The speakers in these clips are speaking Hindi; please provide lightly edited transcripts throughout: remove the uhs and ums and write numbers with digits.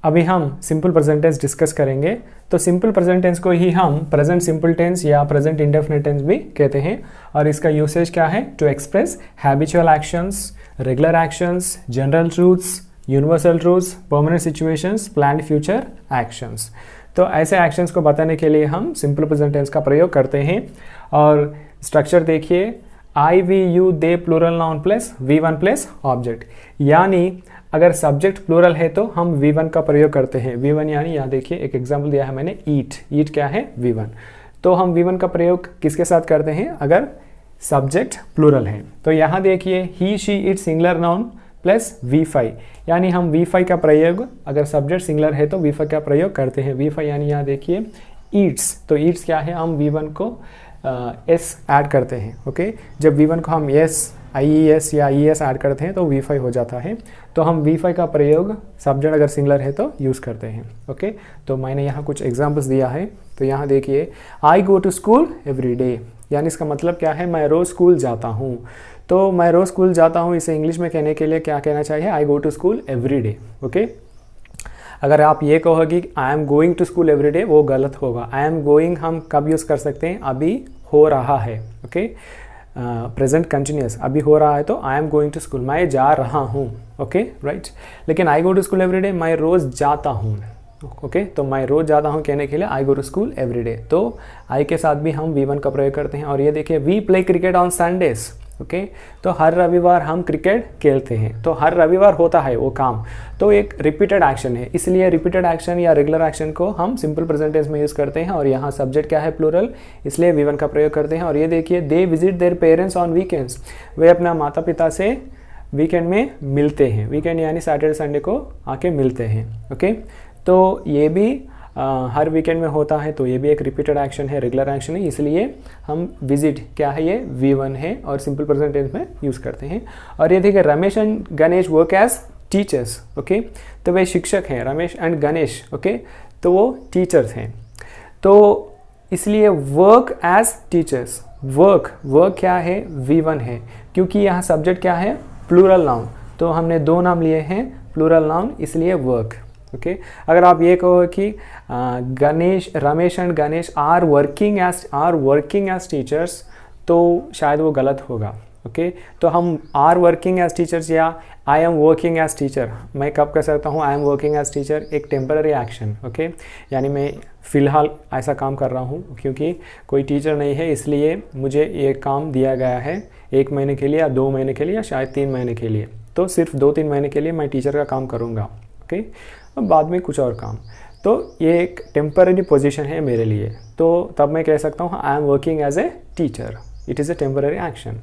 अभी हम सिंपल प्रेजेंट टेंस डिस्कस करेंगे। तो सिंपल प्रेजेंट टेंस को ही हम प्रेजेंट सिंपल टेंस या प्रेजेंट इंडेफिनिट टेंस भी कहते हैं। और इसका यूसेज क्या है? To express habitual actions, regular actions, general truths, universal truths, permanent situations, planned future actions. तो ऐसे एक्शंस को बताने के लिए हम सिंपल प्रेजेंट टेंस का प्रयोग करते हैं। और स्ट्रक्चर देखिए, I, we, you, they plural noun plus V1 plus object. यानी अगर सब्जेक्ट प्लूरल है तो हम V1 का प्रयोग करते हैं। V1 यानी यहाँ देखिए एक एग्जाम्पल दिया है मैंने, ईट। ईट क्या है? V1। तो हम V1 का प्रयोग किसके साथ करते हैं? अगर सब्जेक्ट प्लूरल है। तो यहाँ देखिए, he, she, it singular noun plus V5, यानी हम V5 का प्रयोग, अगर सब्जेक्ट सिंगुलर है तो V5 का प्रयोग करते हैं। V5 यानी यहाँ देखिए ईट्स। तो ईट्स क्या है? हम V1 को एस ऐड करते हैं। ओके, जब V1 को हम एस, IES या ES ऐड करते हैं तो V5 हो जाता है। तो हम V5 का प्रयोग सब्जेक्ट अगर सिंगुलर है तो यूज़ करते हैं। ओके, तो मैंने यहाँ कुछ एग्जांपल्स दिया है। तो यहाँ देखिए, I go to school every day, यानी इसका मतलब क्या है? मैं रोज़ स्कूल जाता हूँ। तो मैं रोज़ स्कूल जाता हूँ, इसे इंग्लिश में कहने के लिए क्या कहना चाहिए? I go to school every day. Okay, अगर आप ये कहोगे कि I am going to school every day, वो गलत होगा। आई एम गोइंग हम कब यूज़ कर सकते हैं? अभी हो रहा है। ओके, प्रेजेंट कंटिन्यूस, अभी हो रहा है तो I am going to school, मैं जा रहा हूँ। Okay, right. लेकिन I go to school every day, मैं रोज़ जाता हूँ। ओके, तो मैं रोज़ जाता हूँ कहने के लिए I go to school every day. तो आई के साथ भी हम V1 का प्रयोग करते हैं। और ये देखिए, we play cricket on Sundays. Okay, तो हर रविवार हम क्रिकेट खेलते हैं। तो हर रविवार होता है वो काम, तो एक रिपीटेड एक्शन है, इसलिए रिपीटेड एक्शन या रेगुलर एक्शन को हम सिंपल प्रेजेंट टेंस में यूज़ करते हैं। और यहाँ सब्जेक्ट क्या है? प्लूरल, इसलिए V1 का प्रयोग करते हैं। और ये देखिए, they visit their parents on weekends, वे अपना माता पिता से वीकेंड में मिलते हैं। वीकेंड यानी सैटरडे संडे को आके मिलते हैं। ओके, तो ये भी हर वीकेंड में होता है, तो ये भी एक रिपीटेड एक्शन है, रेगुलर एक्शन है, इसलिए हम विजिट क्या है? ये V1 है और सिंपल प्रेजेंट टेंस में यूज़ करते हैं। और ये देखिए, Ramesh and Ganesh work as teachers. Okay, तो वे शिक्षक हैं, रमेश एंड गणेश। ओके, तो वो टीचर्स हैं। तो इसलिए वर्क एज टीचर्स, वर्क क्या है? V1 है, क्योंकि यहाँ सब्जेक्ट क्या है? Plural noun. तो हमने दो नाम लिए हैं प्लूरल नाउन, इसलिए वर्क। ओके, अगर आप ये कहो कि Ramesh and Ganesh are working as teachers, तो शायद वो गलत होगा। ओके, तो हम आर वर्किंग एज टीचर्स या I am working as teacher, मैं कब कह सकता हूँ? I am working as teacher एक टेम्पररी एक्शन। ओके, यानी मैं फ़िलहाल ऐसा काम कर रहा हूँ, क्योंकि कोई टीचर नहीं है, इसलिए मुझे ये काम दिया गया है 1 महीने के लिए या 2 महीने के लिए या शायद 3 महीने के लिए। तो सिर्फ 2-3 महीने के लिए मैं टीचर का काम करूँगा। ओके, बाद में कुछ और काम। तो ये एक टेम्पररी पोजीशन है मेरे लिए, तो तब मैं कह सकता हूँ I am working as a teacher, it is a temporary action.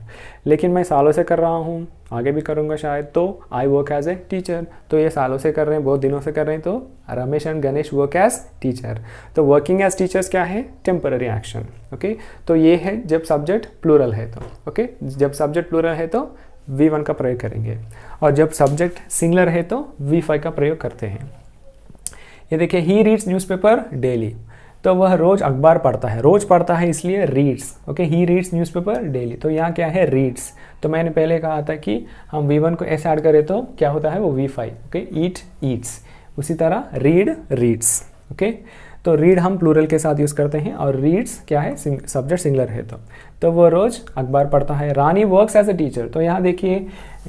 लेकिन मैं सालों से कर रहा हूँ, आगे भी करूँगा शायद, तो I work as a teacher. तो ये सालों से कर रहे हैं, बहुत दिनों से कर रहे हैं, तो Ramesh and Ganesh work as teacher. तो वर्किंग एज टीचर्स क्या है? Temporary action. ओके, तो ये है जब सब्जेक्ट प्लूरल है तो। ओके, जब सब्जेक्ट प्लूरल है तो V1 का प्रयोग करेंगे, और जब सब्जेक्ट सिंगुलर है तो V5 का प्रयोग करते हैं। ये देखिए, ही रीड्स न्यूज़पेपर डेली, तो वह रोज़ अखबार पढ़ता है। रोज़ पढ़ता है इसलिए reads. Okay, he reads newspaper daily, तो यहाँ क्या है? रीड्स। तो मैंने पहले कहा था कि हम V1 को ऐसे ऐड करें तो क्या होता है? वो V5। ओके, ईट ईट्स, उसी तरह रीड रीड्स। ओके, तो रीड हम प्लूरल के साथ यूज़ करते हैं, और रीड्स क्या है? सब्जेक्ट सिंगुलर है तो वो रोज़ अखबार पढ़ता है। रानी वर्क्स एज ए टीचर, तो यहाँ देखिए,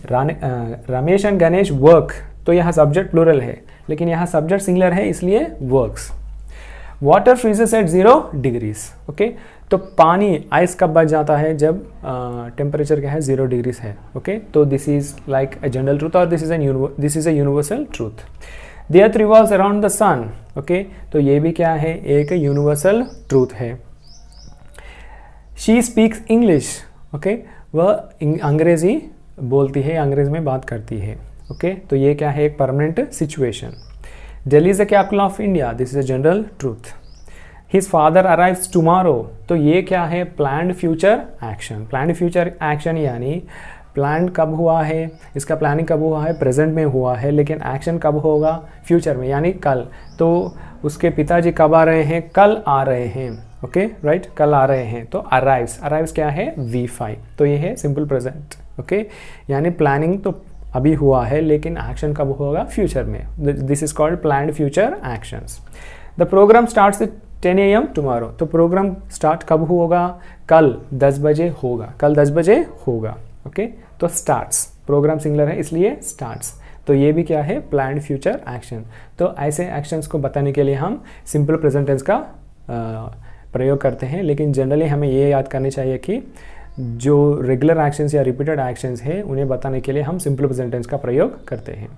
रमेश एंड गणेश वर्क, तो यहाँ सब्जेक्ट प्लूरल है, लेकिन यहाँ सब्जेक्ट सिंगुलर है, इसलिए works. Water freezes at 0 degrees. Okay, तो पानी आइस कब बच जाता है? जब टेम्परेचर क्या है? 0 डिग्रीज है। ओके, तो this is like a general truth, और this is a universal truth. The earth revolves around the sun. Okay, तो ये भी क्या है? एक यूनिवर्सल ट्रूथ है। She speaks English. ओके, वह अंग्रेजी बोलती है, अंग्रेजी में बात करती है। ओके, तो ये क्या है? एक permanent situation. Delhi is the capital of India, this is a general truth. His father arrives tomorrow, तो ये क्या है? Planned future action. Planned future action यानी प्लान कब हुआ है, इसका प्लानिंग कब हुआ है? प्रेजेंट में हुआ है, लेकिन एक्शन कब होगा? फ्यूचर में, यानी कल। तो उसके पिताजी कब आ रहे हैं? कल आ रहे हैं। ओके, राइट, कल आ रहे हैं। तो अराइव्स क्या है? V5। तो ये है सिंपल प्रेजेंट। ओके, यानी प्लानिंग तो अभी हुआ है, लेकिन एक्शन कब होगा, फ्यूचर में. This is called planned future actions. The program starts at 10 AM tomorrow. तो प्रोग्राम स्टार्ट कब होगा, कल 10 बजे होगा, कल 10 बजे होगा. ओके, तो स्टार्ट्स, प्रोग्राम सिंगुलर है इसलिए स्टार्ट्स. तो ये भी क्या है, प्लान्ड फ्यूचर एक्शन. तो ऐसे एक्शंस को बताने के लिए हम सिंपल प्रेजेंट टेंस का प्रयोग करते हैं, लेकिन जनरली हमें ये याद करनी चाहिए कि जो रेगुलर एक्शंस या रिपीटेड एक्शंस है उन्हें बताने के लिए हम सिंपल प्रेजेंट टेंस का प्रयोग करते हैं.